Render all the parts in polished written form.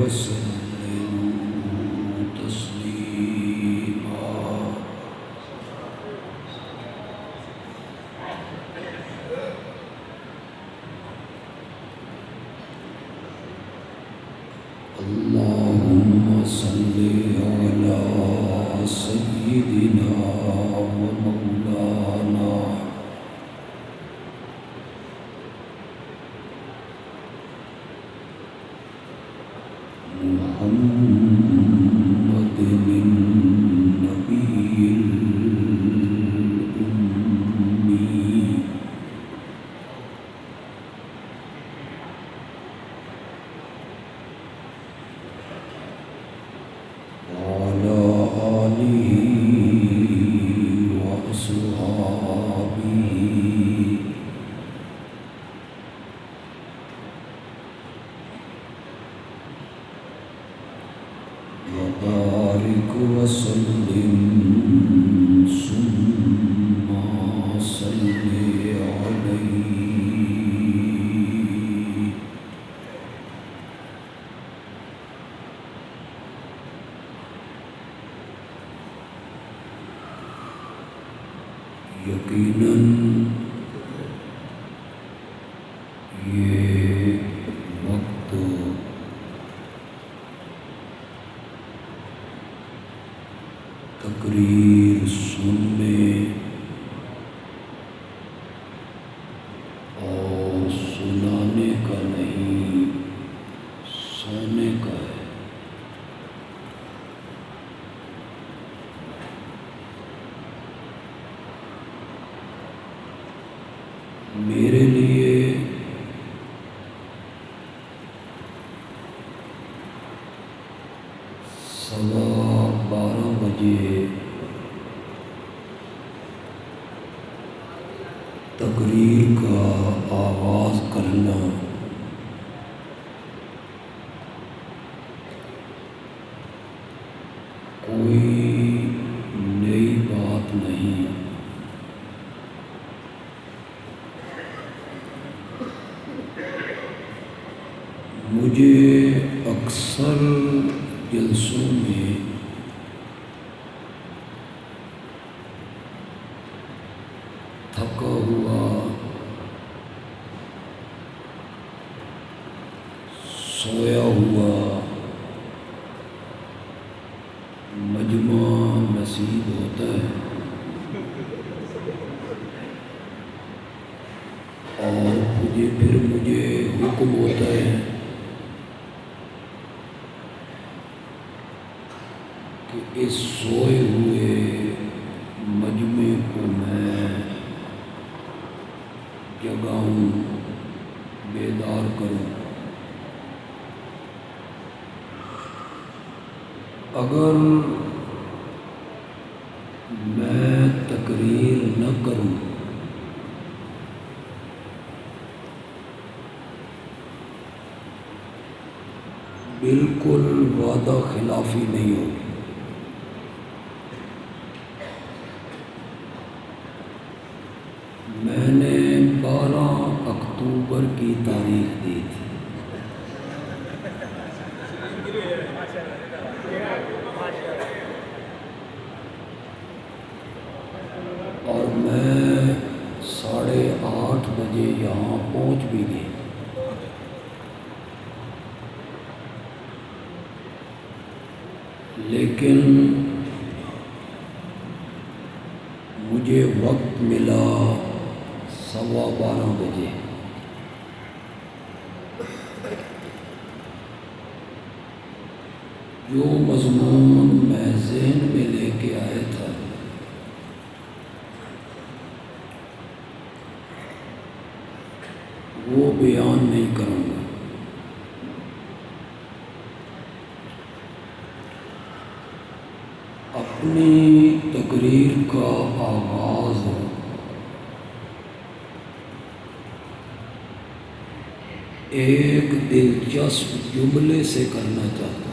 وسلموا تسليما اللهم صل على سيدنا ومولانا محمد النبي الأمي وعلى آله وأصحابه وبارك وسلم ثم صل عليه یقیناً یہ وقت تقریر سننے اور سنانے کا نہیں، سونے کا ہے۔ میرے لیے سوا 12 بجے تقریر کا آغاز کرنا کوئی نئی بات نہیں۔ مجھے اکثر جلسوں میں تھکا ہوا، سویا ہوا مجمع نصیب ہوتا ہے، اور پھر مجھے حکم ہوتا ہے کہ اس سوئے ہوئے مجمع کو میں جگاؤں، بیدار کروں۔ اگر میں تقریر نہ کروں بالکل وعدہ خلافی نہیں ہوگی۔ میں نے 12 اکتوبر کی تاریخ دی تھی، اور میں 8:30 بجے یہاں پہنچ بھی گئی۔ لیکن مجھے وقت ملا 12:15 بجے۔ جو مضمون میں ذہن میں لے کے آیا تھا وہ بیان نہیں کروں گا۔ اپنی تقریر کا آغاز ایک دلچسپ جملے سے کرنا چاہتا ہوں۔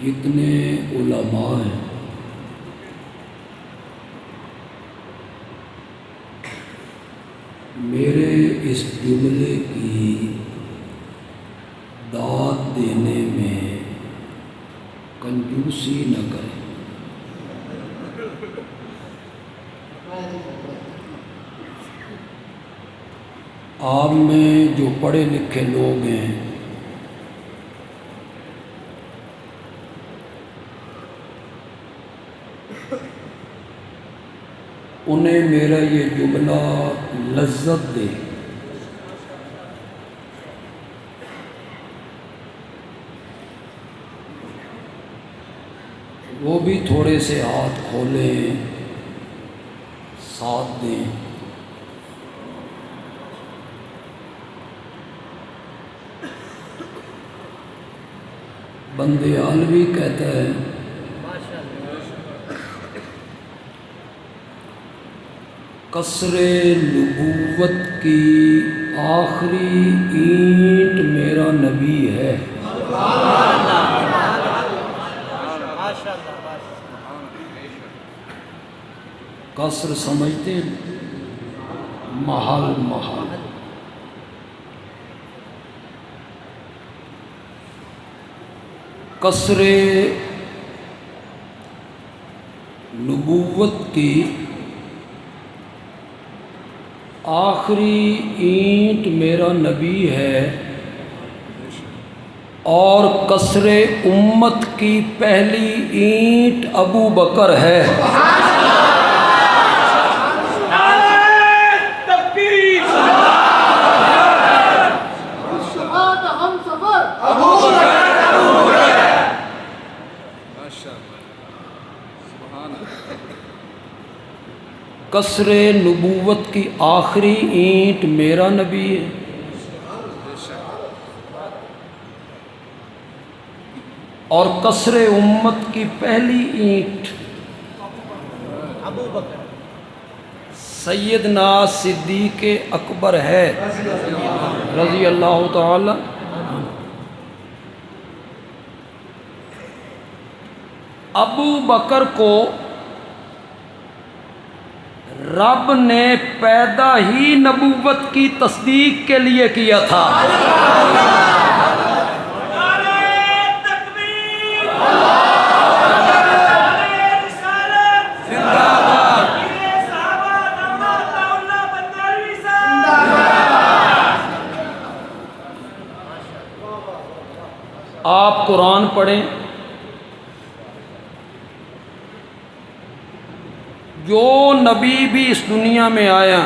کتنے علماء ہیں میرے اس جملے کی داد دینے میں کنجوسی نہ کریں۔ آپ میں جو پڑھے لکھے لوگ ہیں انہیں میرا یہ جملہ لذت دے، وہ بھی تھوڑے سے ہاتھ کھولیں، ساتھ دیں۔ بندیالوی کہتا ہے قصر نبوت کی آخری اینٹ میرا نبی ہے۔ قصر سمجھتے ہیں؟ محل محل۔ قصر نبوت کی آخری اینٹ میرا نبی ہے اور قصر امت کی پہلی اینٹ ابو بکر ہے۔ قصر نبوت کی آخری اینٹ میرا نبی ہے اور قصر امت کی پہلی اینٹ سیدنا صدیق اکبر ہے رضی اللہ تعالی۔ ابو بکر کو رب نے پیدا ہی نبوت کی تصدیق کے لیے کیا تھا۔ آپ قرآن پڑھیں، جو نبی بھی اس دنیا میں آیا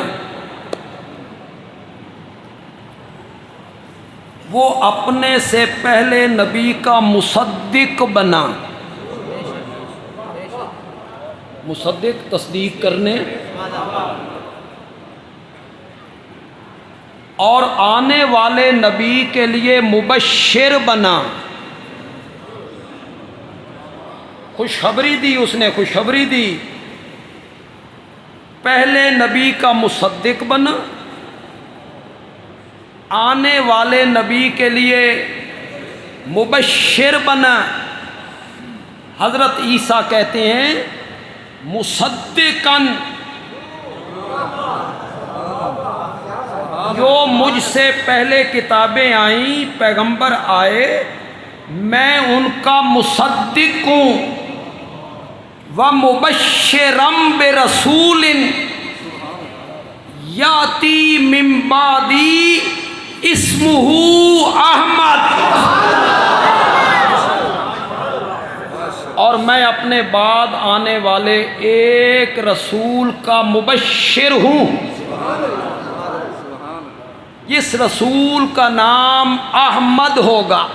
وہ اپنے سے پہلے نبی کا مصدق بنا۔ مصدق تصدیق کرنے، اور آنے والے نبی کے لیے مبشر بنا۔ خوشخبری دی، اس نے خوشخبری دی۔ پہلے نبی کا مصدق بنا، آنے والے نبی کے لیے مبشر بنا۔ حضرت عیسیٰ کہتے ہیں مصدقاً، جو مجھ سے پہلے کتابیں آئیں، پیغمبر آئے، میں ان کا مصدق ہوں۔ وَمُبَشِّرًا بِرَسُولٍ یَأْتِی مِن بَعْدِی اسمہ احمد، اور میں اپنے بعد آنے والے ایک رسول کا مبشر ہوں۔ اس رسول کا نام احمد ہوگا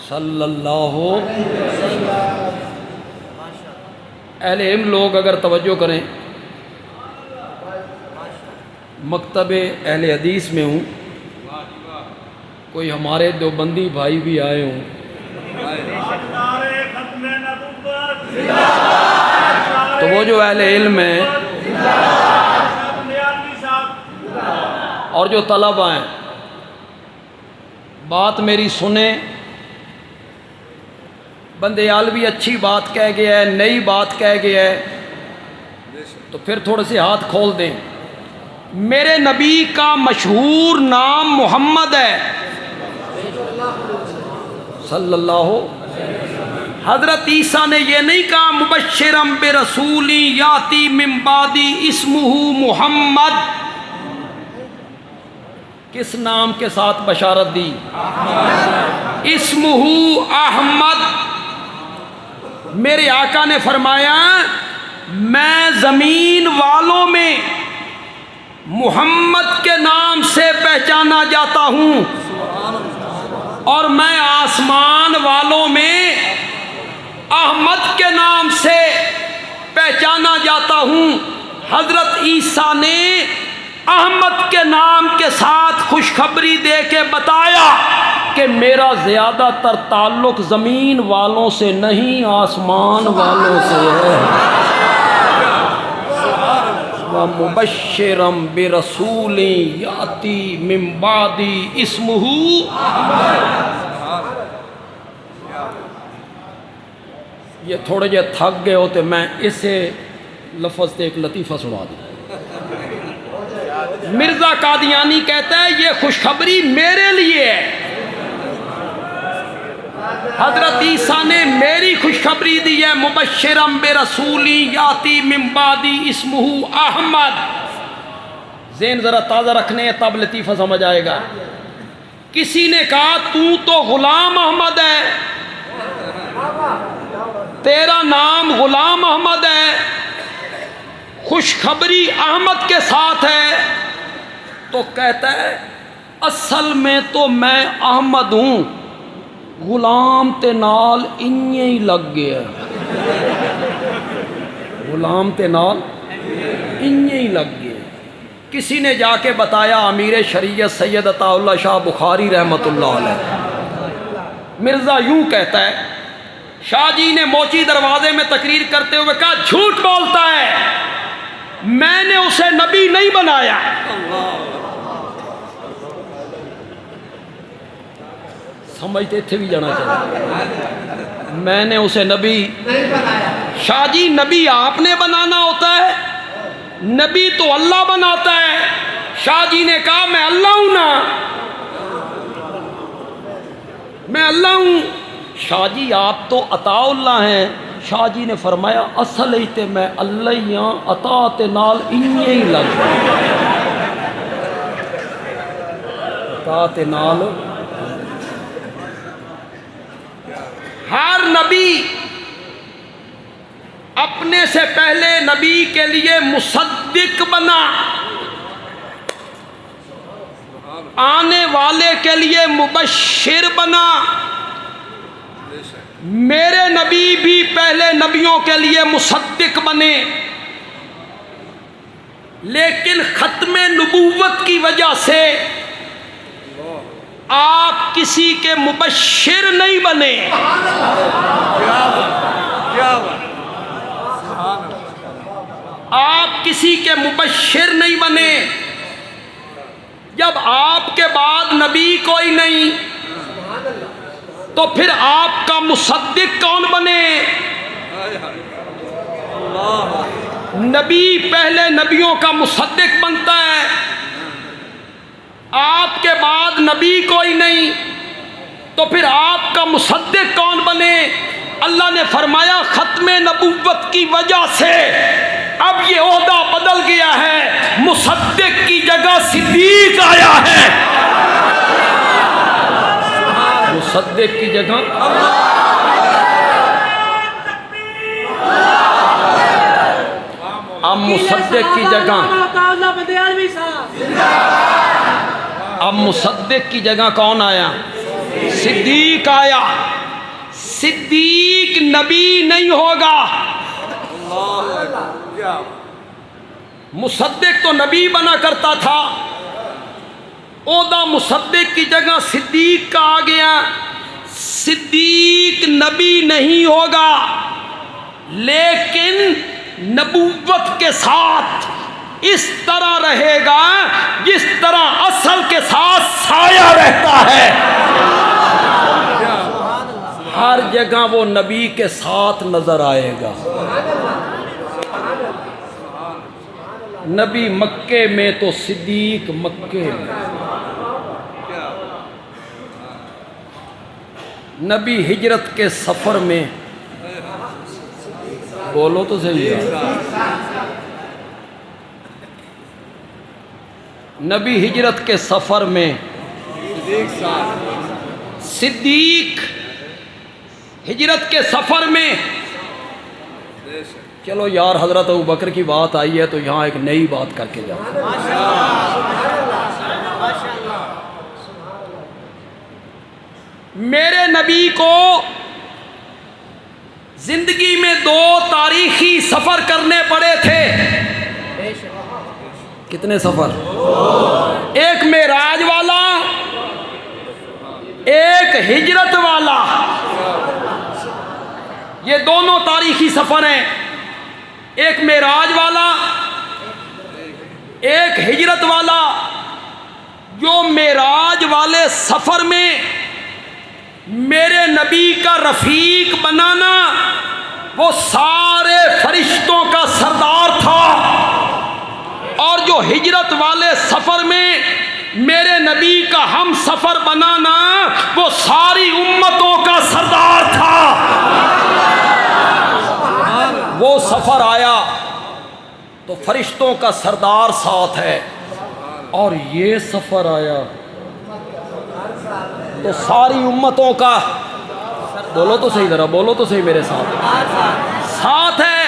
صلی اللہ اہل علم لوگ اگر توجہ کریں، مکتب اہل حدیث میں ہوں، کوئی ہمارے دیوبندی بھائی بھی آئے ہوں، تو وہ جو اہل علم ہیں اور جو طلبہ ہیں، بات میری سنیں بندیالوی اچھی بات کہہ گیا ہے، نئی بات کہہ گیا ہے، تو پھر تھوڑے سے ہاتھ کھول دیں۔ میرے نبی کا مشہور نام محمد ہے صلی اللہ۔ حضرت عیسیٰ نے یہ نہیں کہا مبشرم برسول یاتی من بعدی اسمہ محمد، کس نام کے ساتھ بشارت دی؟ اسمہ احمد۔ میرے آقا نے فرمایا میں زمین والوں میں محمد کے نام سے پہچانا جاتا ہوں، اور میں آسمان والوں میں احمد کے نام سے پہچانا جاتا ہوں۔ حضرت عیسیٰ نے احمد کے نام کے ساتھ خوشخبری دے کے بتایا کہ میرا زیادہ تر تعلق زمین والوں سے نہیں، آسمان والوں سے ہے۔ وَمُبَشِّرًا بِرَسُولٍ يَأْتِي مِن بَعْدِي اسْمُهُ۔ یہ تھوڑے جے تھک گئے ہوتے میں اسے لفظ سے ایک لطیفہ سنا دوں۔ مرزا قادیانی کہتا ہے یہ خوشخبری میرے لیے ہے، حضرت عیسیٰ نے میری خوشخبری دی ہے، مبشرم برسولی یاتی من بعدی اسمہ احمد۔ ذہن ذرا تازہ رکھنے ہیں تب لطیفہ سمجھ آئے گا۔ کسی نے کہا تو غلام احمد ہے، تیرا نام غلام احمد ہے، خوشخبری احمد کے ساتھ ہے، تو کہتا ہے اصل میں تو میں احمد ہوں، غلام تے نال انہیں ہی لگ گیا، غلام تے نال انہیں ہی لگ گیا۔ کسی نے جا کے بتایا امیر شریعت سید عطا اللہ شاہ بخاری رحمۃ اللہ علیہ، مرزا یوں کہتا ہے، شاہ جی نے موچی دروازے میں تقریر کرتے ہوئے کہا جھوٹ بولتا ہے، میں نے اسے نبی نہیں بنایا۔ سمجھتے تھے بھی جانا چاہیے، میں نے اسے نبی نہیں بنایا۔ شاہ جی نبی آپ نے بنانا ہوتا ہے، نبی تو اللہ بناتا ہے۔ شاہ جی نے کہا میں اللہ ہوں نا، میں اللہ ہوں۔ شاہ جی آپ تو عطا اللہ ہیں۔ شاہ جی نے فرمایا اصل ہی تے میں اللہ ہی ہاں، عطا تے نال انہیں ہی لگ عطا تے نال۔ ہر نبی اپنے سے پہلے نبی کے لیے مصدق بنا، آنے والے کے لیے مبشر بنا۔ میرے نبی بھی پہلے نبیوں کے لیے مصدق بنے، لیکن ختم نبوت کی وجہ سے آپ کسی کے مبشر نہیں بنے۔ آپ کسی کے مبشر نہیں بنے۔ جب آپ کے بعد نبی کوئی نہیں تو پھر آپ کا مصدق کون بنے؟ نبی پہلے نبیوں کا مصدق بنتا ہے، آپ کے بعد نبی کوئی نہیں تو پھر آپ کا مصدق کون بنے؟ اللہ نے فرمایا ختم نبوت کی وجہ سے اب یہ عہدہ بدل گیا ہے، مصدق کی جگہ صدیق آیا ہے، مصدق کی جگہ اب مصدق کی جگہ اب مصدق کی جگہ کون آیا؟ صدیق آیا۔ صدیق نبی نہیں ہوگا، مصدق تو نبی بنا کرتا تھا، عہدہ مصدق کی جگہ صدیق کا آ گیا۔ صدیق نبی نہیں ہوگا، لیکن نبوت کے ساتھ اس طرح رہے گا جس طرح اصل کے ساتھ سایہ رہتا ہے۔ ہر جگہ وہ نبی کے ساتھ نظر آئے گا. نبی مکے میں تو صدیق مکے میں، نبی ہجرت کے سفر میں، بولو تو صحیح ہے، نبی ہجرت کے سفر میں صدیق ہجرت کے سفر میں. چلو یار حضرت ابوبکر کی بات آئی ہے تو یہاں ایک نئی بات کر کے جاؤ. میرے نبی کو زندگی میں 2 تاریخی سفر کرنے پڑے تھے. کتنے سفر؟ ایک معراج والا، ایک ہجرت والا. یہ دونوں تاریخی سفر ہیں، ایک معراج والا، ایک ہجرت والا. جو معراج والے سفر میں میرے نبی کا رفیق بنانا، وہ سارے فرشتوں کا سردار تھا. اور جو ہجرت والے سفر میں میرے نبی کا ہم سفر بنانا، وہ ساری امتوں کا سردار تھا. وہ سفر آیا تو فرشتوں کا سردار ساتھ ہے، اور یہ سفر آیا تو ساری امتوں کا، بولو تو صحیح، ذرا بولو تو صحیح میرے ساتھ ہے.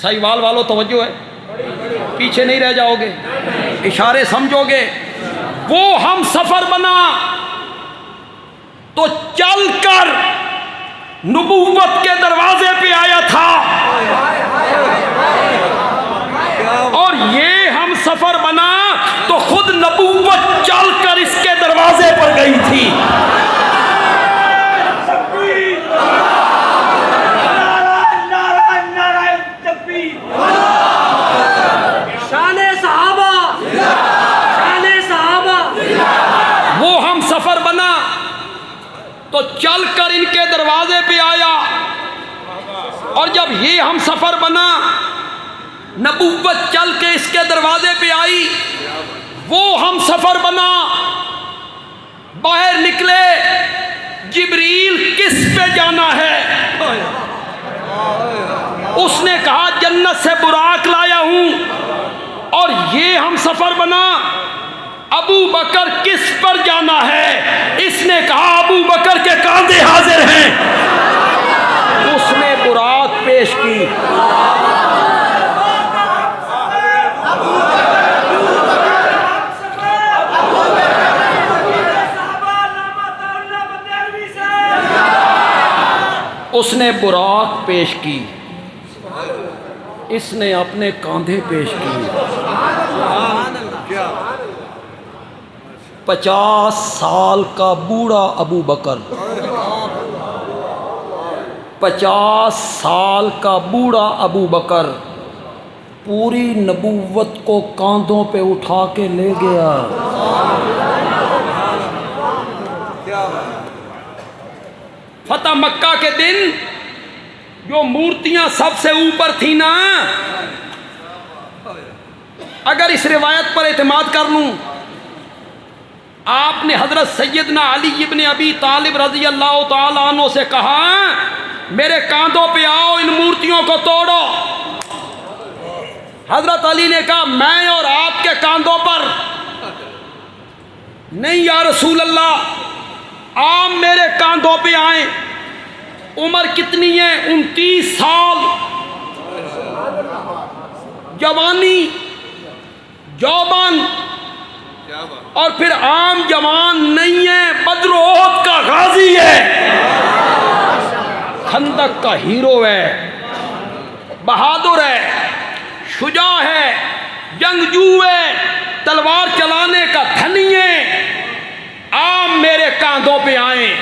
سہیوال والو توجہ ہے، پیچھے نہیں رہ جاؤ گے، اشارے سمجھو گے. وہ ہم سفر بنا تو چل کر نبوت کے دروازے پہ آیا تھا، اور یہ ہم سفر بنا تو خود نبوت چل کر اس کے دروازے پر گئی تھی. وہ ہم سفر بنا تو چل کر ان کے دروازے پہ آیا، اور جب یہ ہم سفر بنا، نبوت چل کے اس کے دروازے پہ آئی. وہ ہم سفر بنا، باہر نکلے، جبریل کس پہ جانا ہے؟ اس نے کہا جنت سے براق لایا ہوں. اور یہ ہم سفر بنا، ابو بکر کس پر جانا ہے؟ اس نے کہا ابو بکر کے کاندھے حاضر ہیں. اس نے براق پیش کی. اس نے براق پیش کی، اس نے اپنے کاندھے پیش کی. 50 سال کا بوڑھا ابو بکر، 50 سال کا بوڑھا ابو بکر پوری نبوت کو کاندھوں پہ اٹھا کے لے گیا. فتح مکہ کے دن جو مورتیاں سب سے اوپر تھیں نا، اگر اس روایت پر اعتماد کر لوں، آپ نے حضرت سیدنا علی ابن ابی طالب رضی اللہ تعالیٰ عنہ سے کہا میرے کاندھوں پہ آؤ، ان مورتیوں کو توڑو. حضرت علی نے کہا میں اور آپ کے کاندھوں پر نہیں یا رسول اللہ، آپ میرے کاندھوں پہ آئیں. عمر کتنی ہے؟ 29 سال. جوانی، جوبن، اور پھر عام جوان نہیں ہے، بدر و احد کا غازی ہے، خندق کا ہیرو ہے، بہادر ہے، شجاع ہے، جنگجو ہے، تلوار چلانے کا دھنی ہے. آپ میرے کاندھوں پہ آئیں.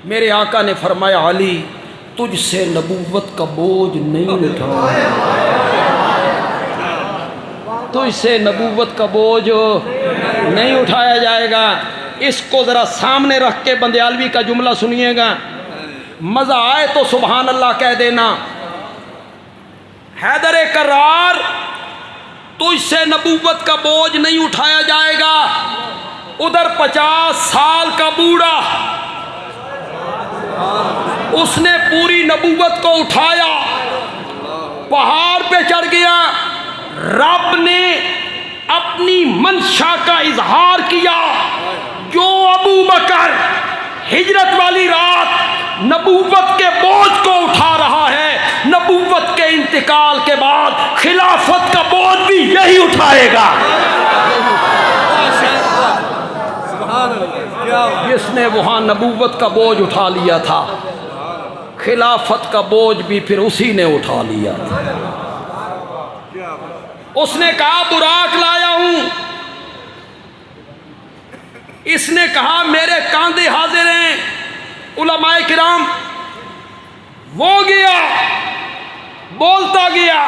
میرے آقا نے فرمایا علی تجھ سے نبوت کا بوجھ نہیں اٹھایا، تجھ سے نبوت کا بوجھ نہیں اٹھایا جائے گا. اس کو ذرا سامنے رکھ کے بندیالوی کا جملہ سنیے گا، مزہ آئے تو سبحان اللہ کہہ دینا۔ حیدر کرار، تجھ سے نبوت کا بوجھ نہیں اٹھایا جائے گا۔ ادھر 50 سال کا بوڑھا، اس نے پوری نبوت کو اٹھایا، پہاڑ پہ چڑھ گیا، رب نے اپنی منشا کا اظہار کیا۔ جو ابو بکر ہجرت والی رات نبوت کے بوجھ کو اٹھا رہا ہے، نبوت کے انتقال کے بعد خلافت کا بوجھ بھی یہی اٹھائے گا۔ جس نے وہاں نبوت کا بوجھ اٹھا لیا تھا، خلافت کا بوجھ بھی پھر اسی نے اٹھا لیا تھا۔ اس نے کہا براق لایا ہوں، اس نے کہا میرے کاندھے حاضر ہیں۔ علماء کرام، وہ گیا بولتا گیا،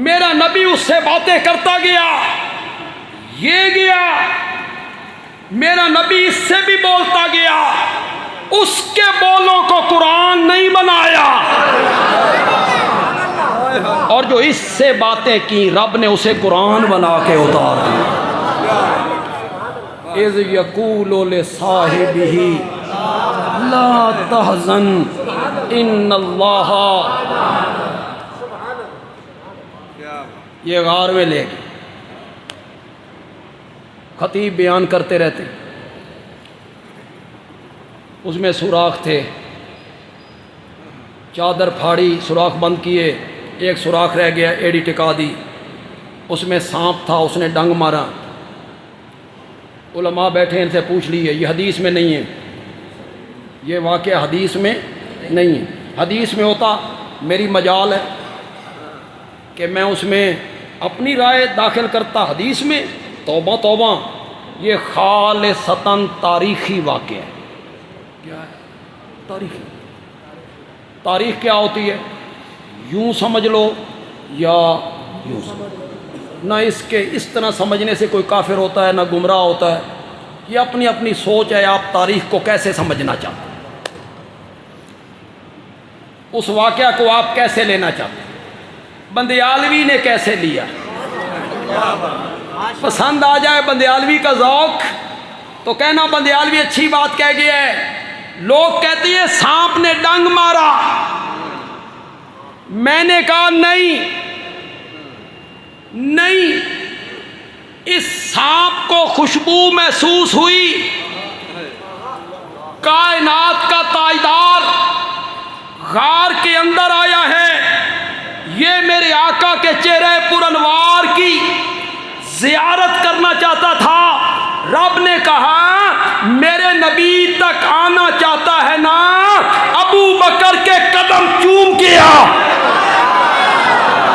میرا نبی اس سے باتیں کرتا گیا، یہ گیا میرا نبی اس سے بھی بولتا گیا، اس کے بولوں کو قرآن نہیں بنایا، اور جو اس سے باتیں کی رب نے اسے قرآن بنا کے اتار دیا۔ اذ یقول لصاحبہ لا تحزن ان اللہ، یہ غار میں لے گئے، خطیب بیان کرتے رہتے، اس میں سوراخ تھے، چادر پھاڑی، سوراخ بند کیے، ایک سوراخ رہ گیا، ایڑی ٹکا دی، اس میں سانپ تھا، اس نے ڈنگ مارا۔ علماء بیٹھے، ان سے پوچھ لیے، یہ حدیث میں نہیں ہے، یہ واقعہ حدیث میں نہیں ہے۔ حدیث میں ہوتا میری مجال ہے کہ میں اس میں اپنی رائے داخل کرتا، حدیث میں توبہ توبہ، یہ خالصتاً تاریخی واقعہ ہے۔ کیا ہے؟ تاریخی۔ تاریخ کیا ہوتی ہے؟ یوں سمجھ لو یا یوں سمجھ لو، نہ اس کے اس طرح سمجھنے سے کوئی کافر ہوتا ہے نہ گمراہ ہوتا ہے، یہ اپنی اپنی سوچ ہے، آپ تاریخ کو کیسے سمجھنا چاہتے ہیں، اس واقعہ کو آپ کیسے لینا چاہتے ہیں، بندیالوی نے کیسے لیا۔ پسند آ جائے بندیالوی کا ذوق تو کہنا بندیالوی اچھی بات کہہ گیا ہے۔ لوگ کہتے ہیں سانپ نے ڈنگ مارا، میں نے کہا نہیں، اس سانپ کو خوشبو محسوس ہوئی، کائنات کا تاجدار غار کے اندر آیا ہے، یہ میرے آقا کے چہرے پر انوار کی زیارت کرنا چاہتا تھا۔ رب نے کہا میرے نبی تک آنا چاہتا ہے نا، ابو بکر کے قدم چوم کیا،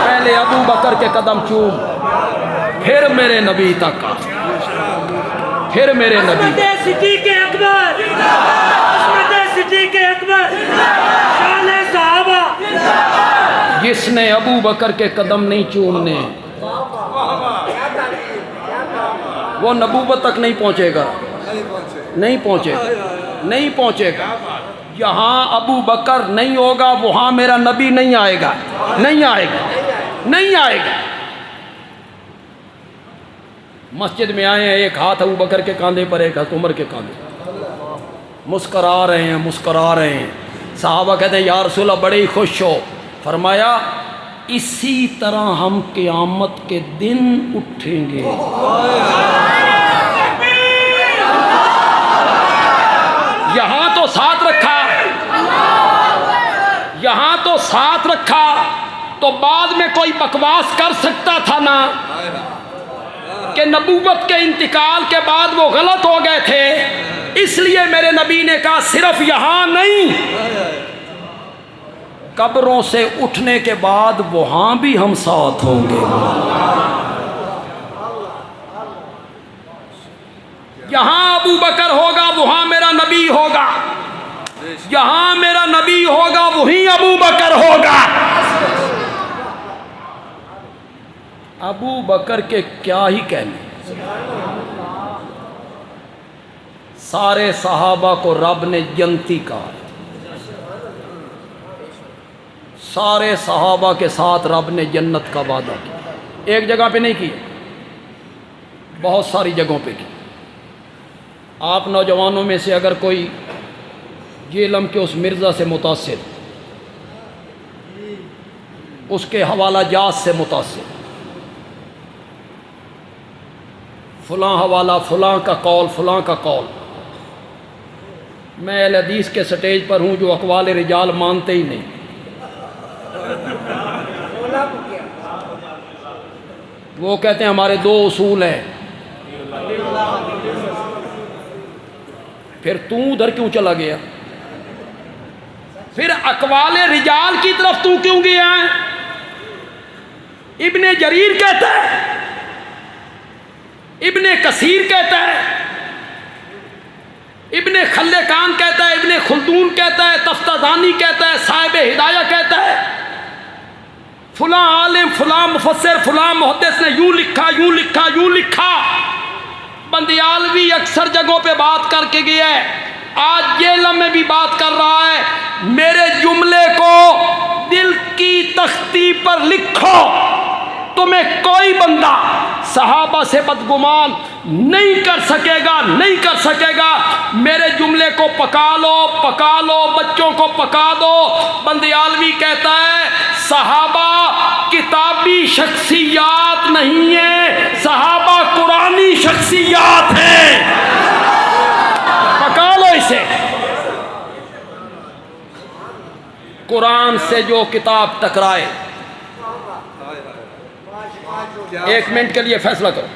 پہلے ابو بکر کے قدم چوم، پھر میرے نبی تک آ، پھر میرے نبی تک۔ صدیق اکبر، صدیق اکبر، شان صحابہ۔ جس نے ابو بکر کے قدم نہیں چومنے، وہ نبوت تک نہیں پہنچے گا، نہیں پہنچے گا۔ جہاں ابو بکر نہیں ہوگا وہاں میرا نبی نہیں آئے گا، نہیں آئے گا۔ مسجد میں آئے ہیں، ایک ہاتھ ابو بکر کے کاندھے پر، ایک ہاتھ عمر کے کاندھے پر، مسکرا رہے ہیں۔ صحابہ کہتے ہیں یا رسول اللہ بڑے ہی خوش ہو، فرمایا اسی طرح ہم قیامت کے دن اٹھیں گے۔ یہاں تو ساتھ رکھا تو بعد میں کوئی بکواس کر سکتا تھا نا کہ نبوت کے انتقال کے بعد وہ غلط ہو گئے تھے، اس لیے میرے نبی نے کہا صرف یہاں نہیں، قبروں سے اٹھنے کے بعد وہاں بھی ہم ساتھ ہوں گے۔ یہاں ابو بکر ہوگا وہاں میرا نبی ہوگا، یہاں میرا نبی ہوگا وہیں ابو بکر ہوگا۔ ابو بکر کے کیا ہی کہنے، سارے صحابہ کو رب نے جنتی کہا، سارے صحابہ کے ساتھ رب نے جنت کا وعدہ کیا، ایک جگہ پہ نہیں کی، بہت ساری جگہوں پہ کی۔ آپ نوجوانوں میں سے اگر کوئی جیلم کے اس مرزا سے متاثر، اس کے حوالہ جات سے متاثر، فلاں حوالہ، فلاں کا قول، فلاں کا قول، میں اہل حدیث کے سٹیج پر ہوں جو اقوال رجال مانتے ہی نہیں، وہ کہتے ہیں ہمارے دو اصول ہیں، پھر تو ادھر کیوں چلا گیا؟ پھر اقوال رجال کی طرف تو کیوں گیا ہے؟ ابن جریر کہتا ہے، ابن کثیر کہتا ہے، ابن خلقان کہتا ہے، ابن خلدون کہتا ہے، تفتازانی کہتا ہے، صاحب ہدایہ کہتا ہے، فلاں عالم، فلاں مفسر، فلاں محدث نے یوں لکھا، یوں لکھا، یوں لکھا۔ بندیالوی اکثر جگہوں پہ بات کر کے گیا ہے، آج جیلم میں بھی بات کر رہا ہے، میرے جملے کو دل کی تختی پر لکھو، تمہیں کوئی بندہ صحابہ سے بدگمان نہیں کر سکے گا، نہیں کر سکے گا۔ میرے جملے کو پکا لو، پکا لو، بچوں کو پکا دو۔ بندیالوی کہتا ہے صحابہ کتابی شخصیات نہیں ہیں، صحابہ قرآنی شخصیات ہیں، پکا لو اسے۔ قرآن سے جو کتاب ٹکرائے، ایک منٹ کے لیے فیصلہ کرو،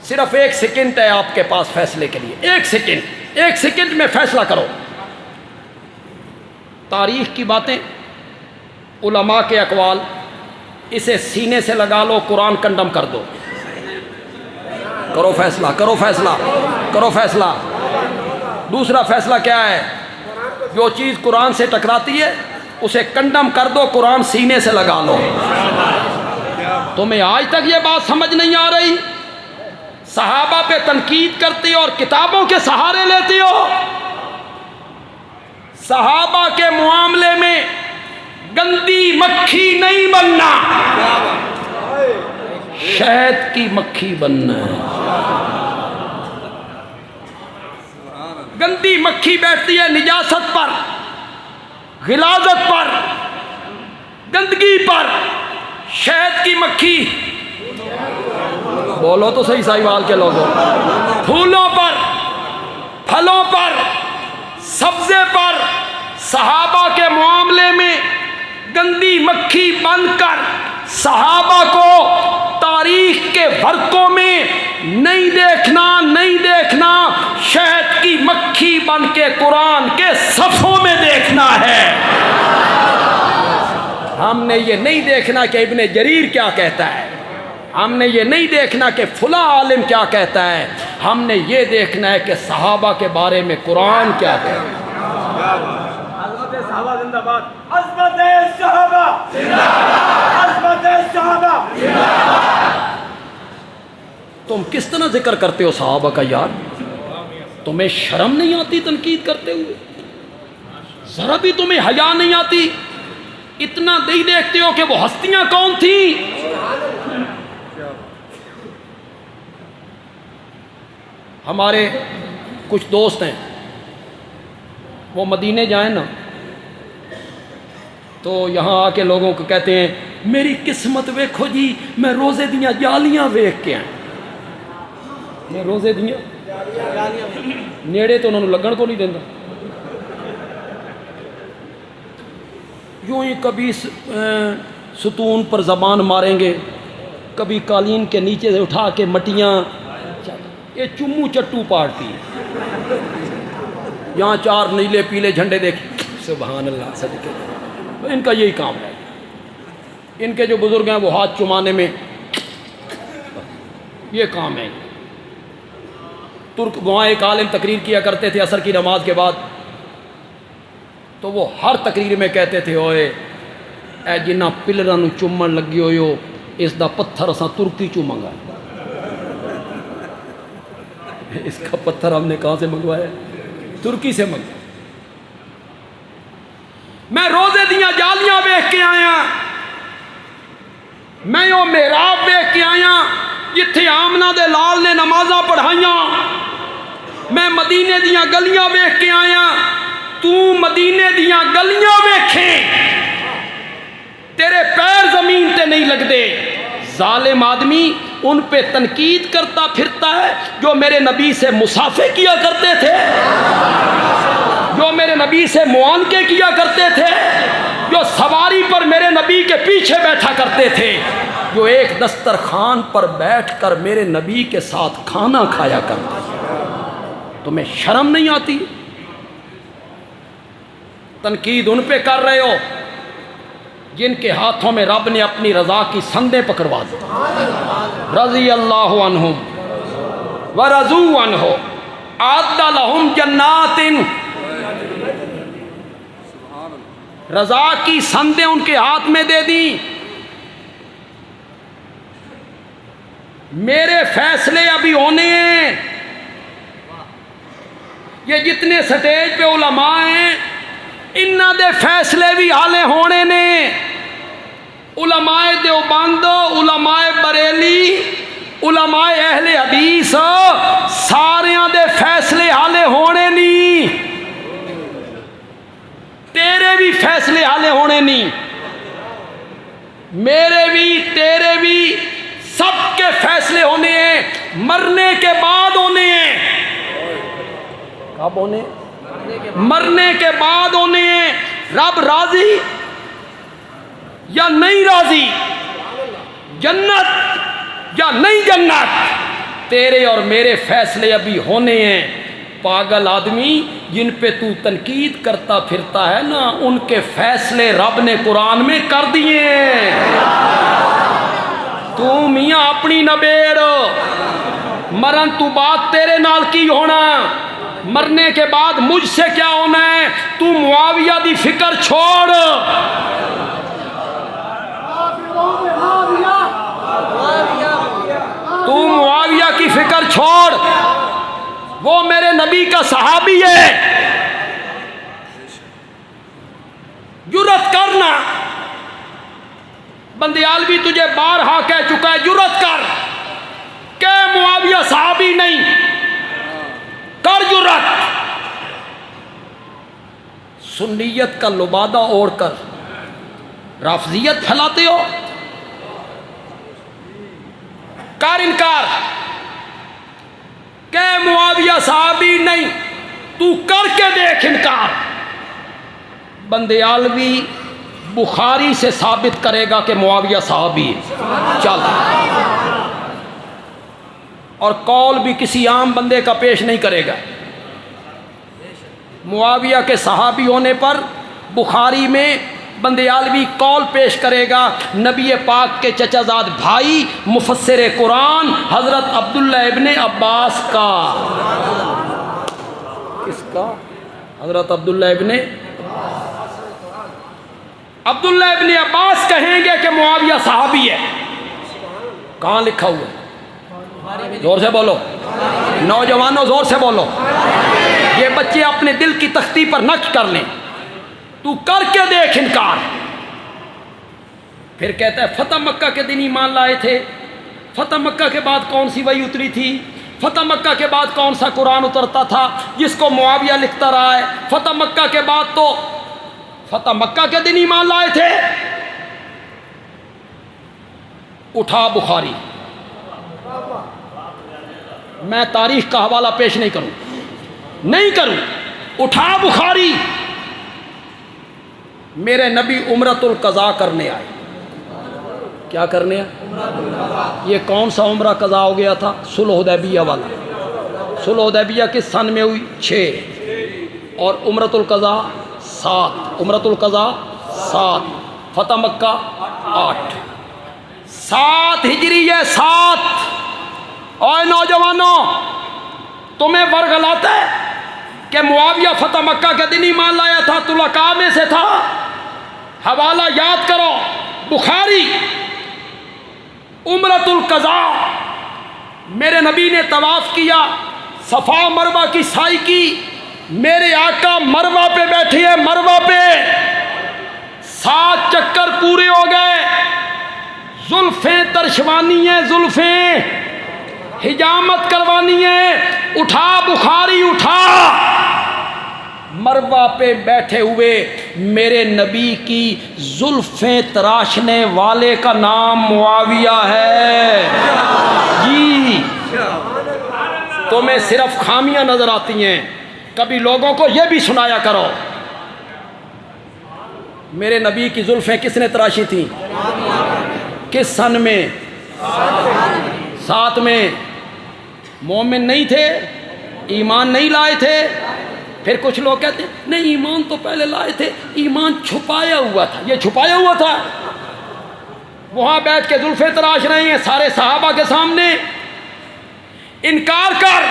صرف ایک سیکنڈ ہے آپ کے پاس فیصلے کے لیے، ایک سیکنڈ میں فیصلہ کرو۔ تاریخ کی باتیں، علماء کے اقوال، اسے سینے سے لگا لو، قرآن کنڈم کر دو۔ کرو فیصلہ، کرو فیصلہ، کرو فیصلہ۔ دوسرا فیصلہ کیا ہے؟ جو چیز قرآن سے ٹکراتی ہے اسے کنڈم کر دو، قرآن سینے سے لگا لو۔ تمہیں آج تک یہ بات سمجھ نہیں آ رہی؟ صحابہ پہ تنقید کرتی ہو اور کتابوں کے سہارے لیتی ہو۔ صحابہ کے معاملے میں گندی مکھی نہیں بننا، شہد کی مکھی بننا ہے۔ گندی مکھی بیٹھتی ہے نجاست پر، غلاظت پر، گندگی پر، شہد کی مکھی، بولو تو صحیح ساہیوال کے لوگوں، پھولوں پر، پھلوں پر، سبزے پر۔ صحابہ کے معاملے میں گندی مکھی بن کر صحابہ کو تاریخ کے ورقوں میں نہیں دیکھنا، نہیں دیکھنا، شہد کی مکھی بن کے قرآن کے صفحوں میں دیکھنا ہے۔ ہم نے یہ نہیں دیکھنا کہ ابن جریر کیا کہتا ہے، ہم نے یہ نہیں دیکھنا کہ فلاں عالم کیا کہتا ہے، ہم نے یہ دیکھنا ہے کہ صحابہ کے بارے میں قرآن کیا کہتا ہے۔ عظمت صحابہ زندہ باد، عظمت صحابہ زندہ باد، عظمت صحابہ زندہ باد۔ تم کس طرح ذکر کرتے ہو صحابہ کا یار؟ تمہیں شرم نہیں آتی تنقید کرتے ہوئے؟ ذرا بھی تمہیں حیا نہیں آتی؟ اتنا نہیں دیکھتے ہو کہ وہ ہستیاں کون تھیں؟ ہمارے کچھ دوست ہیں، وہ مدینے جائیں نا تو یہاں آ کے لوگوں کو کہتے ہیں میری قسمت ویکھو جی، میں روزے دیاں جالیاں ویکھ کے آئیں۔ میں روزے دیاں نیڑے تو انہوں نے لگن کو نہیں دینا، یوں ہی کبھی ستون پر زبان ماریں گے، کبھی قالین کے نیچے سے اٹھا کے مٹیاں، یہ چمو چٹو پارٹی ہے۔ یہاں چار نیلے پیلے جھنڈے دیکھ، سبحان اللہ، صدقے، ان کا یہی کام ہے۔ ان کے جو بزرگ ہیں وہ ہاتھ چمانے میں، یہ کام ہے۔ ترک وہاں ایک عالم تقریر کیا کرتے تھے عصر کی نماز کے بعد، تو وہ ہر تقریر میں کہتے تھے اوئے اے جنہ پلراں نوں چومن لگے ہوئے ہو، اس دا پتھر اساں ترکی چوماں گا۔ اس کا پتھر ہم نے کہاں سے منگوایا؟ ترکی سے منگوایا۔ میں روزے دیاں جالیاں ویکھ کے آیا، میں وہ محراب ویکھ کے آیا جتھے آمنہ دے لال نے نمازاں پڑھائیاں، میں مدینے دیاں گلیاں ویکھ کے آیا، تو مدینے دیاں گلیاں ویکھیں تیرے پیر زمین تے نہیں لگ دے۔ ظالم آدمی ان پہ تنقید کرتا پھرتا ہے جو میرے نبی سے مسافے کیا کرتے تھے، جو میرے نبی سے معانقے کیا کرتے تھے، جو سواری پر میرے نبی کے پیچھے بیٹھا کرتے تھے، جو ایک دسترخوان پر بیٹھ کر میرے نبی کے ساتھ کھانا کھایا کرتے تھے۔ تمہیں شرم نہیں آتی؟ تنقید ان پہ کر رہے ہو جن کے ہاتھوں میں رب نے اپنی رضا کی سندیں پکڑوا دی۔ رضی اللہ عنہم ورضوا عنہ اعد لہم جنات، رضا کی سندیں ان کے ہاتھ میں دے دی۔ میرے فیصلے ابھی ہونے ہیں، یہ جتنے سٹیج پہ علماء ہیں انہاں دے فیصلے بھی حالے ہونے نے۔ علماء دیوبند، علماء بریلی، علماء اہل حدیث، ساریاں دے فیصلے حالے ہونے نہیں، تیرے بھی فیصلے حالے ہونے نہیں، میرے بھی تیرے بھی، سب کے فیصلے ہونے ہیں، مرنے کے بعد ہونے ہیں۔ کب ہونے؟ مرنے کے بعد ہونے ہیں۔ رب راضی یا نہیں راضی، جنت یا نہیں جنت، تیرے اور میرے فیصلے ابھی ہونے ہیں۔ پاگل آدمی جن پہ تو تنقید کرتا پھرتا ہے نا، ان کے فیصلے رب نے قرآن میں کر دیے ہیں۔ تو میاں اپنی نبیڑ، مرن تو بات تیرے نال کی ہونا، مرنے کے بعد مجھ سے کیا ہونا ہے؟ تو معاویہ دی فکر چھوڑ، تو معاویہ کی فکر چھوڑ، وہ میرے نبی کا صحابی ہے۔ جرأت کرنا، بندیال بھی تجھے بارہا کہہ چکا ہے، جرأت کر کہ معاویہ صحابی نہیں، کر جرأت۔ سنیت کا لبادہ اوڑھ کر رافضیت پھیلاتے ہو، کر انکار کہ معاویہ صحابی نہیں، تو کر کے دیکھ انکار۔ بندیالوی بخاری سے ثابت کرے گا کہ معاویہ صحابی ہے، چل، اور قول بھی کسی عام بندے کا پیش نہیں کرے گا۔ معاویہ کے صحابی ہونے پر بخاری میں بندیالوی قول پیش کرے گا نبی پاک کے چچا زاد بھائی مفسر قرآن حضرت عبداللہ ابن عباس کا۔ کس کا؟ حضرت عبداللہ ابن عباس کہیں گے کہ معاویہ صحابی ہے۔ کہاں لکھا ہوا ہے؟ زور سے بولو نوجوانوں، زور سے بولو، یہ بچے اپنے دل کی تختی پر نقش کر لیں۔ تو کر کے دیکھ انکار۔ پھر کہتا ہے فتح مکہ کے دن ایمان لائے تھے، فتح مکہ کے بعد کون سی وحی اتری تھی، فتح مکہ کے بعد کون سا قرآن اترتا تھا جس کو معاویہ لکھتا رہا ہے، فتح مکہ کے بعد تو فتح مکہ کے دن ایمان لائے تھے۔ اٹھا بخاری، میں تاریخ کا حوالہ پیش نہیں کروں، اٹھا بخاری۔ میرے نبی عمرۃ القضاء کرنے آئے۔ کیا کرنے آئے؟ یہ کون سا عمرہ قضا ہو گیا تھا؟ صلح حدیبیہ والا۔ صلح حدیبیہ کس سن میں ہوئی؟ 6، اور عمرۃ القضاء 7، عمرۃ القضاء 7، فتح مکہ 8، 7 ہجری ہے 7۔ اور نوجوانوں تمہیں ورگلاتا ہے کہ معاویہ فتح مکہ کے دن ایمان لایا تھا، طلقاء میں سے تھا۔ حوالہ یاد کرو، بخاری، عمرۃ القضاء۔ میرے نبی نے طواف کیا، صفا مروہ کی سائی کی، میرے آقا مروہ پہ بیٹھے ہیں، مروہ پہ 7 چکر پورے ہو گئے، زلفیں ترشوانی ہیں، زلفیں حجامت کروانی ہے، اٹھا بخاری اٹھا، مروہ پہ بیٹھے ہوئے میرے نبی کی زلفیں تراشنے والے کا نام معاویہ ہے جی۔ تمہیں صرف خامیاں نظر آتی ہیں، کبھی لوگوں کو یہ بھی سنایا کرو میرے نبی کی زلفیں کس نے تراشی تھیں؟ کس سن میں؟ 7 میں۔ مومن نہیں تھے، ایمان نہیں لائے تھے۔ پھر کچھ لوگ کہتے ہیں نہیں ایمان تو پہلے لائے تھے، ایمان چھپایا ہوا تھا۔ یہ چھپایا ہوا تھا، وہاں بیٹھ کے زلفیں تراش رہے ہیں سارے صحابہ کے سامنے۔ انکار کر،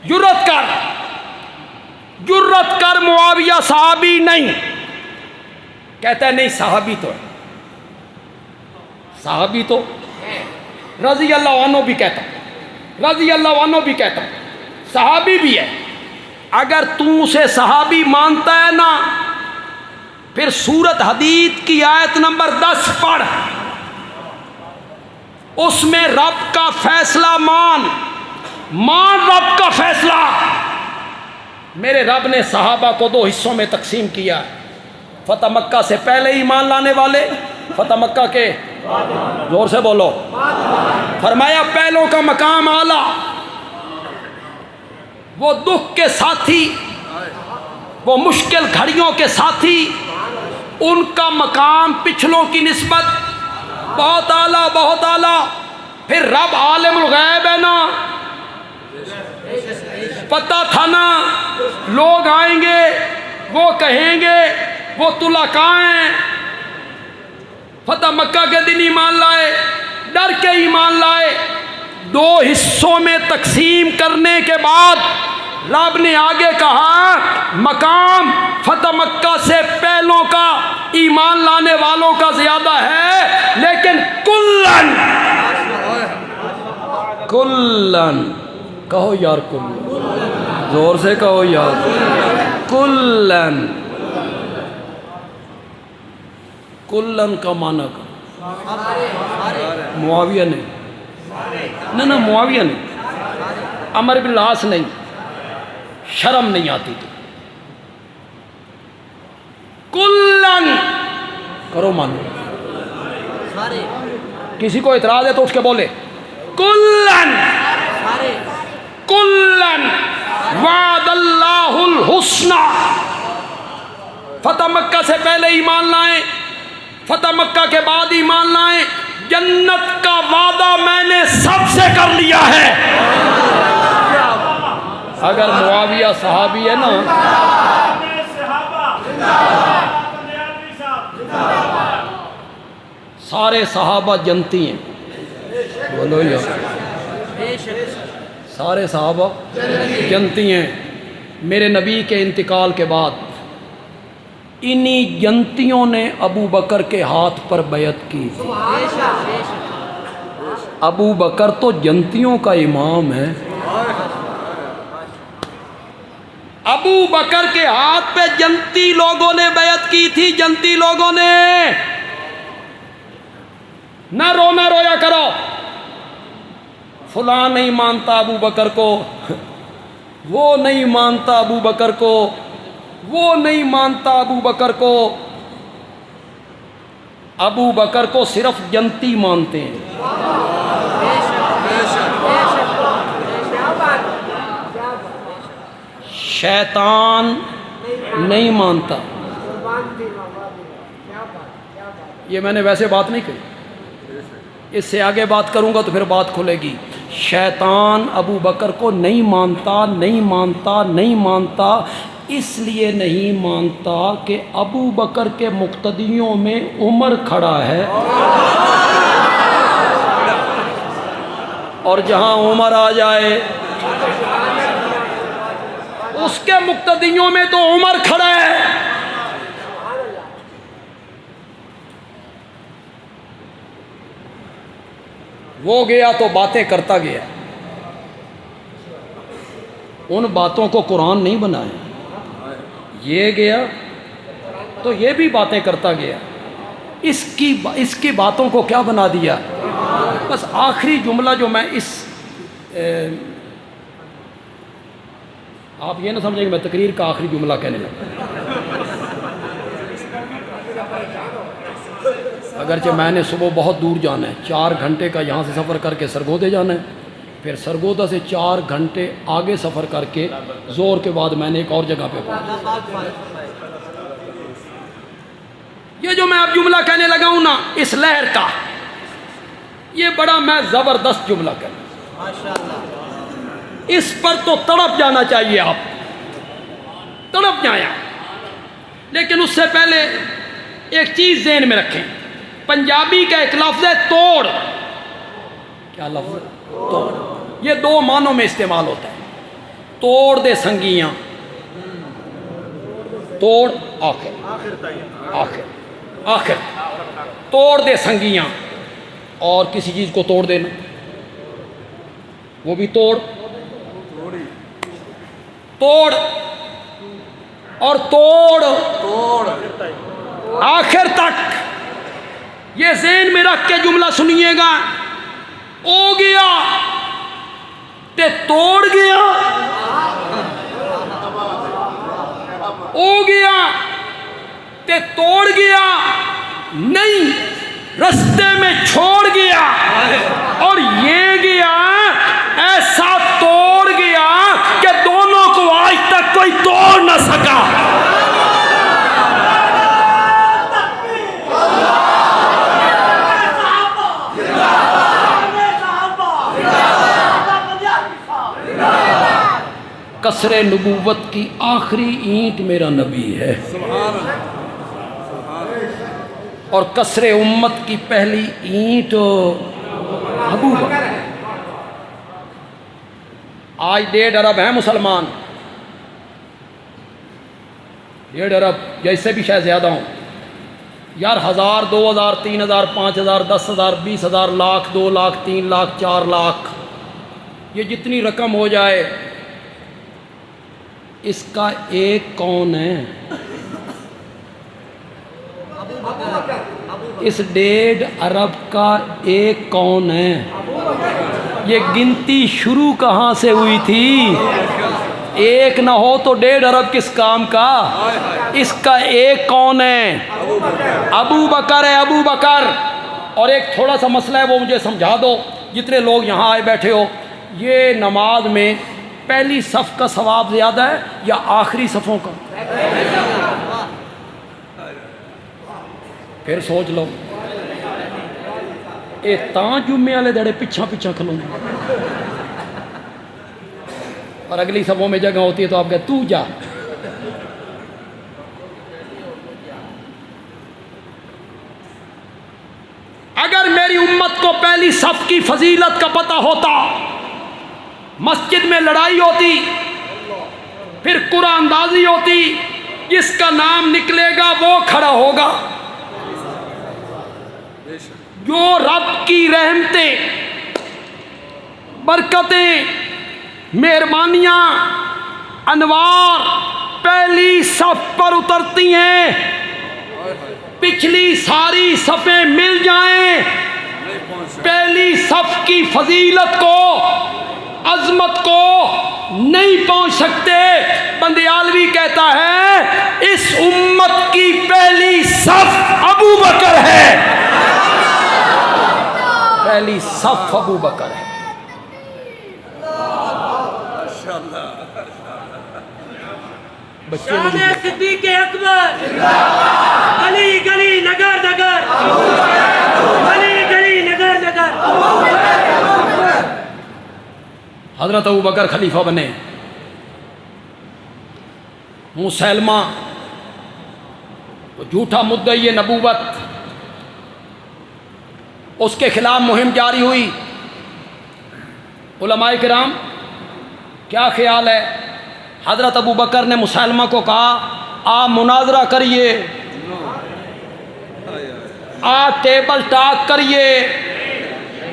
جرت کر، جرت کر، معاویہ صحابی نہیں۔ کہتا ہے نہیں صحابی تو ہے، صحابی تو رضی اللہ عنہ بھی کہتا ہوں، رضی اللہ عنہ بھی کہتا ہوں، صحابی بھی ہے۔ اگر تو اسے صحابی مانتا ہے نا، پھر سورت حدید کی آیت نمبر 10 پڑھ، اس میں رب کا فیصلہ مان رب کا فیصلہ۔ میرے رب نے صحابہ کو 2 حصوں میں تقسیم کیا، فتح مکہ سے پہلے ایمان لانے والے، فتح مکہ کے، زور سے بولو، فرمایا پہلوں کا مقام اعلیٰ، وہ دکھ کے ساتھی، وہ مشکل گھڑیوں کے ساتھی، ان کا مقام پچھلوں کی نسبت بہت اعلیٰ، بہت اعلیٰ۔ پھر رب عالم الغیب ہے نا، پتہ تھا نا لوگ آئیں گے، وہ کہیں گے وہ طلقاء ہیں، فتح مکہ کے دن ایمان لائے، ڈر کے ایمان لائے۔ 2 حصوں میں تقسیم کرنے کے بعد رب نے آگے کہا مقام فتح مکہ سے پہلوں کا، ایمان لانے والوں کا زیادہ ہے، لیکن کلن، کلن کہو یار، کلن زور سے کہو یار، کلن، کلن کا معنی کا معاویہ نے، نہ معاویہ نے، عمر بن العاص نہیں، شرم نہیں آتی تھی، کلن کرو مانو۔ کسی کو اعتراض ہے تو اٹھ کے بولے کلن، کلن وعد اللہ الحسنى۔ فتح مکہ سے پہلے ایمان لائیں، فتح مکہ کے بعد ایمان لائیں، جنت کا وعدہ میں نے سب سے کر لیا ہے۔ اگر معاویہ صحابی ہے نا، سارے صحابہ جنتی ہیں، بولو یار، سارے صحابہ جنتی ہیں۔ میرے نبی کے انتقال کے بعد انہی جنتیوں نے ابو بکر کے ہاتھ پر بیعت کی تھی۔ ابو بکر تو جنتیوں کا امام ہے، ابو بکر کے ہاتھ پہ جنتی لوگوں نے بیعت کی تھی، جنتی لوگوں نے۔ نہ رونا رویا کرو، فلاں نہیں مانتا ابو بکر کو، وہ نہیں مانتا ابو بکر کو، وہ نہیں مانتا ابو بکر کو۔ ابو بکر کو صرف جنتی مانتے ہیں۔ شیطان نہیں مانتا۔ یہ میں نے ویسے بات نہیں کہی، اس سے آگے بات کروں گا تو پھر بات کھلے گی۔ شیطان ابو بکر کو نہیں مانتا، نہیں مانتا، نہیں مانتا۔ اس لیے نہیں مانتا کہ ابو بکر کے مقتدیوں میں عمر کھڑا ہے، اور جہاں عمر آ جائے اس کے مقتدیوں میں تو عمر کھڑا ہے۔ وہ گیا تو باتیں کرتا گیا، ان باتوں کو قرآن نہیں بنایا، یہ گیا تو یہ بھی باتیں کرتا گیا، اس کی باتوں کو کیا بنا دیا؟ بس آخری جملہ جو میں آپ یہ نہ سمجھیں کہ میں تقریر کا آخری جملہ کہنے لگا، اگرچہ میں نے صبح بہت دور جانا ہے، 4 گھنٹے کا یہاں سے سفر کر کے سرگودے جانا ہے، پھر سرگودا سے 4 گھنٹے آگے سفر کر کے زور کے بعد میں نے ایک اور جگہ پہ پہنچا۔ یہ جو میں اب جملہ کہنے لگا ہوں نا اس لہر کا، یہ بڑا میں زبردست جملہ کہنا، اس پر تو تڑپ جانا چاہیے، آپ تڑپ جائیں۔ لیکن اس سے پہلے ایک چیز ذہن میں رکھیں، پنجابی کا ایک لفظ ہے توڑ۔ کیا لفظ ہے؟ توڑ۔ یہ 2 معنوں میں استعمال ہوتا ہے، توڑ دے سنگیاں، توڑ آخر توڑ دے سنگیاں، اور کسی چیز کو توڑ دینا وہ بھی توڑ اور توڑ آخر تک۔ یہ ذہن میں رکھ کے جملہ سنیے گا، او گیا تے توڑ گیا، او گیا تے توڑ گیا نہیں، رستے میں چھوڑ گیا، اور یہ گیا ایسا توڑ گیا کہ دونوں کو آج تک کوئی توڑ نہ سکا۔ قصر نبوت کی آخری اینٹ میرا نبی ہے، اور قصر امت کی پہلی اینٹ ابو بکر۔ آج 1.5 ارب ہیں مسلمان، 1.5 ارب جیسے بھی شاید زیادہ ہوں یار، 1000 2000 3000 5000 10,000 20,000 لاکھ 2 لاکھ 3 لاکھ 4 لاکھ، یہ جتنی رقم ہو جائے اس کا ایک کون ہے؟ اس 1.5 ارب کا ایک کون ہے؟ یہ گنتی شروع کہاں سے ہوئی تھی؟ ایک نہ ہو تو 1.5 ارب کس کام کا؟ اس کا ایک کون ہے؟ ابو بکر ہے، ابو بکر۔ اور ایک تھوڑا سا مسئلہ ہے، وہ مجھے سمجھا دو، جتنے لوگ یہاں آئے بیٹھے ہو، یہ نماز میں پہلی صف کا ثواب زیادہ ہے یا آخری صفوں کا؟ پھر سوچ لو، اے تاں جمعے والے دڑے پیچھا کھلونے، اور اگلی صفوں میں جگہ ہوتی ہے تو آپ کہتے تو جا۔ اگر میری امت کو پہلی صف کی فضیلت کا پتہ ہوتا، مسجد میں لڑائی ہوتی، پھر قرآن اندازی ہوتی، جس کا نام نکلے گا وہ کھڑا ہوگا۔ جو رب کی رحمتیں، برکتیں، مہربانیاں، انوار پہلی صف پر اترتی ہیں، پچھلی ساری صفیں مل جائیں، پہلی صف کی فضیلت کو، عظمت کو نہیں پہنچ سکتے۔ بندیالوی کہتا ہے اس امت کی پہلی صف ابو بکر ہے، پہلی صف ابو بکر ہے۔ صدیق اکبر، گلی گلی نگر نگر، گلی گلی نگر نگر۔ حضرت ابو بکر خلیفہ بنے، مسلمہ وہ جھوٹا مدعی نبوت، اس کے خلاف مہم جاری ہوئی۔ علماء کرام کیا خیال ہے؟ حضرت ابو بکر نے مسلمہ کو کہا آپ مناظرہ کریے، آپ ٹیبل ٹاک کریے،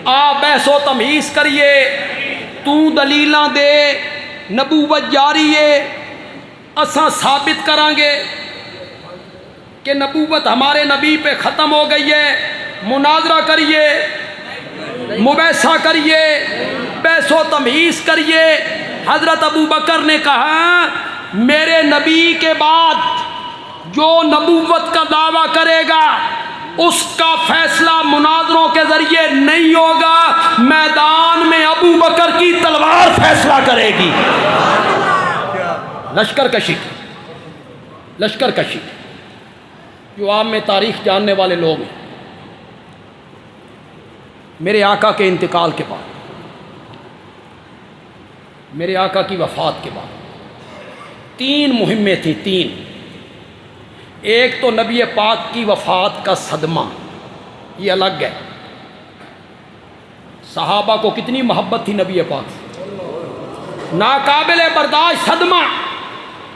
آپ بحث و تمہیز کریے، تو دلیلاں دے، نبوت جاری ہے، اساں ثابت کریں گے کہ نبوت ہمارے نبی پہ ختم ہو گئی ہے، مناظرہ کریے، مباحثہ کریے، بحث و تمہیز کریے۔ حضرت ابو بکر نے کہا میرے نبی کے بعد جو نبوت کا دعویٰ کرے گا اس کا فیصلہ مناظروں کے ذریعے نہیں ہوگا، میدان میں ابو بکر کی تلوار فیصلہ کرے گی۔ لشکر کشی، لشکر کشی جو عام میں تاریخ جاننے والے لوگ ہیں، میرے آقا کے انتقال کے بعد، میرے آقا کی وفات کے بعد 3 مہمیں تھیں، 3۔ ایک تو نبی پاک کی وفات کا صدمہ، یہ الگ ہے۔ صحابہ کو کتنی محبت تھی نبی پاک سے، ناقابل برداشت صدمہ،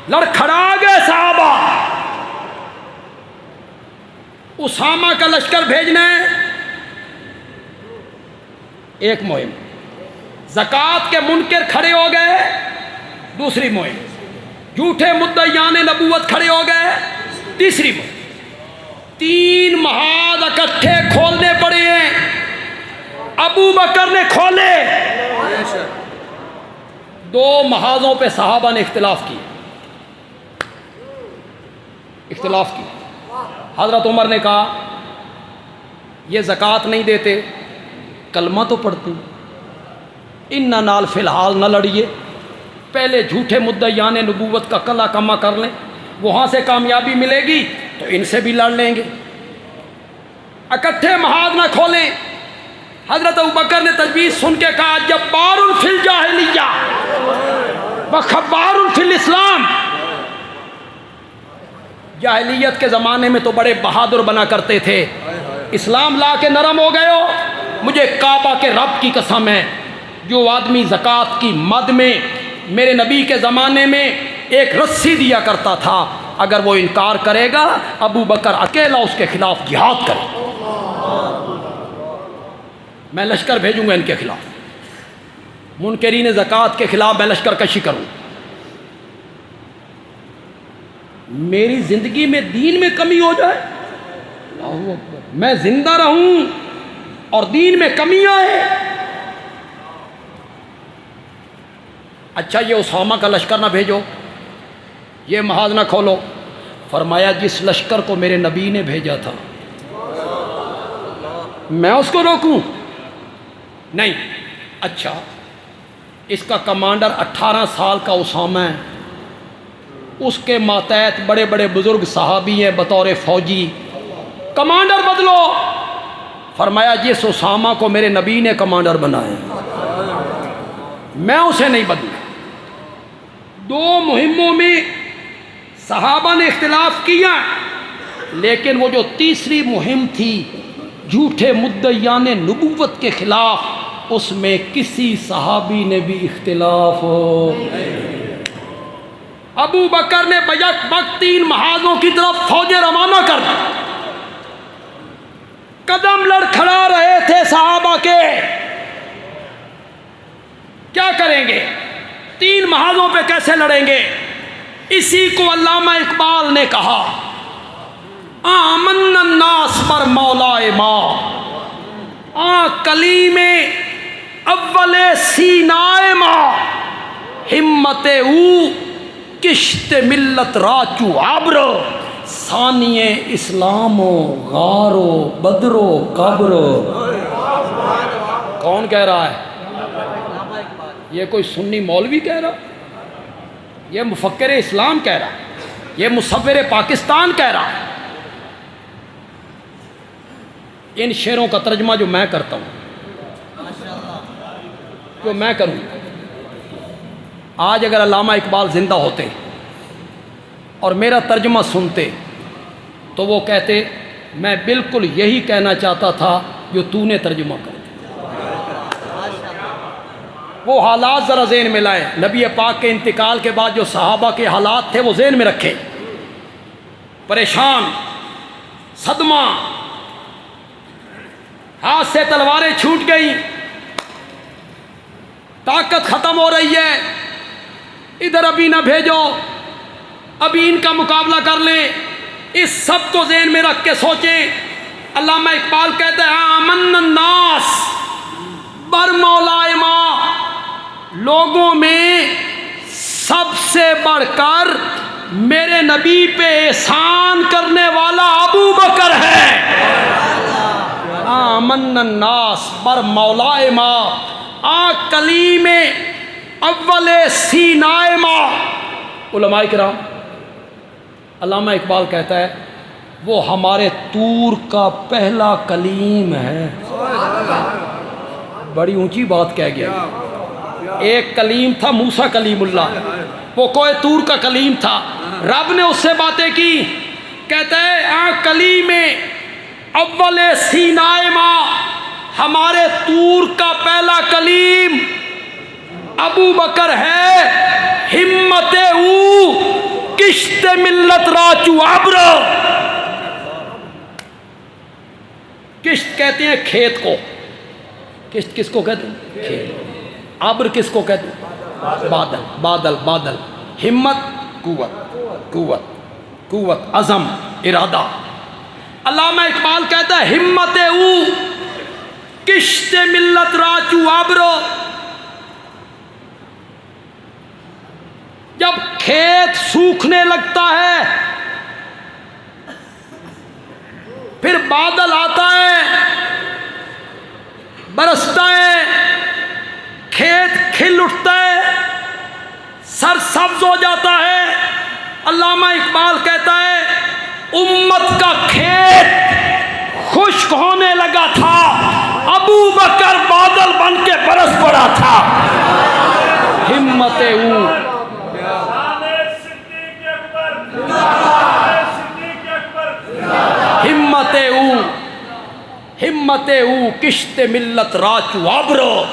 لڑکھڑا گئے صحابہ۔ اسامہ کا لشکر بھیجنا ہے، ایک مہم۔ زکوٰۃ کے منکر کھڑے ہو گئے، دوسری مہم۔ جھوٹے مدعیان نبوت کھڑے ہو گئے، تیسری مہم۔ 3 محاذ اکٹھے کھولنے پڑے ہیں، ابو بکر نے کھولے۔ 2 محاذوں پہ صحابہ نے اختلاف کیا، اختلاف کیا۔ حضرت عمر نے کہا یہ زکوٰۃ نہیں دیتے، کلمہ تو پڑھتے، ان نال فی الحال نہ لڑیے، پہلے جھوٹے مدعیان نبوت کا کلا کما کر لیں، وہاں سے کامیابی ملے گی تو ان سے بھی لڑ لیں گے۔ اکٹھے محاذ نہ کھولیں۔ حضرت ابوبکر نے تجویز سن کے کہا جبار فی الجاہلیہ وخبار فی الاسلام۔ جاہلیت کے زمانے میں تو بڑے بہادر بنا کرتے تھے، اسلام لا کے نرم ہو گئے ہو۔ مجھے کعبہ کے رب کی قسم ہے، جو آدمی زکوٰۃ کی مد میں میرے نبی کے زمانے میں ایک رسی دیا کرتا تھا، اگر وہ انکار کرے گا ابو بکر اکیلا اس کے خلاف جہاد کرے، میں لشکر بھیجوں گا ان کے خلاف، منکرین زکوٰۃ کے خلاف میں لشکر کشی کروں۔ میری زندگی میں دین میں کمی ہو جائے، اللہ اکبر، میں زندہ رہوں اور دین میں کمی آئے۔ اچھا یہ اسامہ کا لشکر نہ بھیجو، یہ محاذ نہ کھولو۔ فرمایا جس لشکر کو میرے نبی نے بھیجا تھا میں اس کو روکوں؟ نہیں۔ اچھا اس کا کمانڈر 18 سال کا اسامہ ہے، اس کے ماتحت بڑے بڑے بزرگ صحابی ہیں بطور فوجی، کمانڈر بدلو۔ فرمایا جس اسامہ کو میرے نبی نے کمانڈر بنایا میں اسے نہیں بدلوں۔ 2 مہموں میں صحابہ نے اختلاف کیا، لیکن وہ جو تیسری مہم تھی جھوٹے مدعیان نبوت کے خلاف، اس میں کسی صحابی نے بھی اختلاف ابو بکر نے بیک وقت 3 محاذوں کی طرف فوجیں روانہ کر دی۔ قدم لڑکھڑا رہے تھے صحابہ کے، کیا کریں گے؟ 3 محاذوں پہ کیسے لڑیں گے؟ اسی کو علامہ اقبال نے کہا آمن الناس پر مولائے ماں، کلیم اول سینائے ماں، ہمت او کشت ملت راچو عبر، ثانی اسلام و غار و بدر و قبر۔ کون کہہ رہا ہے؟ یہ کوئی سنی مولوی کہہ رہا، یہ مفکر اسلام کہہ رہا، یہ مصور پاکستان کہہ رہا۔ ان شعروں کا ترجمہ جو میں کرتا ہوں، جو میں کروں، آج اگر علامہ اقبال زندہ ہوتے اور میرا ترجمہ سنتے تو وہ کہتے میں بالکل یہی کہنا چاہتا تھا جو تو نے ترجمہ کر دیا۔ وہ حالات ذرا ذہن میں لائے، نبی پاک کے انتقال کے بعد جو صحابہ کے حالات تھے وہ ذہن میں رکھے۔ پریشان، صدمہ، ہاتھ سے تلواریں چھوٹ گئیں، طاقت ختم ہو رہی ہے، ادھر ابھی نہ بھیجو، ابھی ان کا مقابلہ کر لیں۔ اس سب کو ذہن میں رکھ کے سوچیں۔ علامہ اقبال کہتا ہے آمن الناس بر مولا ما، لوگوں میں سب سے بڑھ کر میرے نبی پہ احسان کرنے والا ابو بکر ہے۔ آمن الناس بر مولا ما، کلیم اول سینائے ما۔ علماء کرام، علامہ اقبال کہتا ہے وہ ہمارے طور کا پہلا کلیم ہے۔ بڑی اونچی بات کہہ گیا۔ ایک کلیم تھا موسیٰ کلیم اللہ، وہ کوہ طور کا کلیم تھا، رب نے اس سے باتیں کی۔ کہتا ہے کلیم اول سینائے ما، ہمارے طور کا پہلا کلیم ابو بکر ہے۔ ہمت او کشت ملت راچو ابر، کشت کہتے ہیں کھیت کو، کشت کس کو کہتے ہیں؟ کھیت۔ ابر کس کو کہتے ہیں؟ بادل، بادل، بادل۔ ہمت قوت، قوت، قوت، عزم، ارادہ۔ علامہ اقبال کہتا ہے ہمت او کشت ملت راچو ابر، جب کھیت سوکھنے لگتا ہے پھر بادل آتا ہے، برستا ہے، کھیت کھل اٹھتا ہے، سرسبز ہو جاتا ہے۔ علامہ اقبال کہتا ہے امت کا کھیت خشک ہونے لگا تھا، ابو بکر بادل بن کے برس پڑا تھا۔ ہمت او، ہمت او، ہمت او کشت ملت راچو ابرو،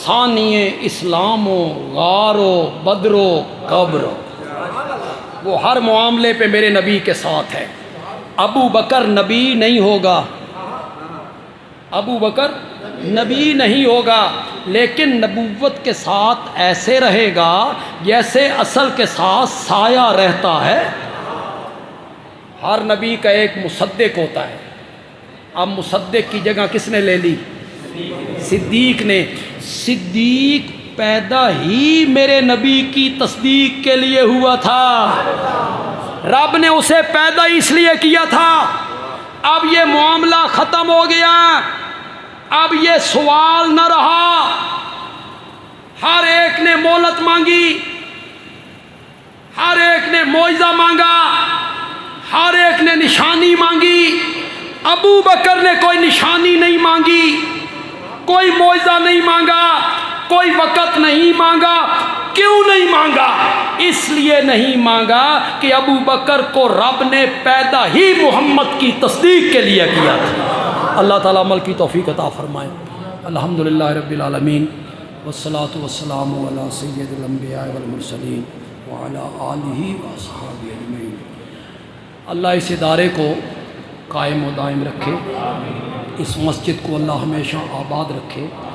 ثانی اسلام و غارو بدرو قبرو۔ وہ ہر معاملے پہ میرے نبی کے ساتھ ہے۔ ابو بکر نبی نہیں ہوگا، ابو بکر نبی نہیں ہوگا، لیکن نبوت کے ساتھ ایسے رہے گا جیسے اصل کے ساتھ سایہ رہتا ہے۔ ہر نبی کا ایک مصدق ہوتا ہے۔ اب مصدق کی جگہ کس نے لے لی؟ صدیق نے۔ صدیق پیدا ہی میرے نبی کی تصدیق کے لیے ہوا تھا، رب نے اسے پیدا اس لیے کیا تھا۔ اب یہ معاملہ ختم ہو گیا، اب یہ سوال نہ رہا۔ ہر ایک نے مہلت مانگی، ہر ایک نے معجزہ مانگا، ہر ایک نے نشانی مانگی۔ ابو بکر نے کوئی نشانی نہیں مانگی، کوئی معجزہ نہیں مانگا، کوئی وقت نہیں مانگا۔ کیوں نہیں مانگا؟ اس لیے نہیں مانگا کہ ابو بکر کو رب نے پیدا ہی محمد کی تصدیق کے لیے کیا تھا۔ اللہ تعالیٰ عمل کی توفیق عطا فرمائے۔ الحمدللہ رب العالمین، والصلاة والسلام علی سید الانبیاء والمرسلین وعلی آلہ واصحابہ اجمعین۔ اللہ اس ادارے کو قائم و دائم رکھے، اس مسجد کو اللہ ہمیشہ آباد رکھے۔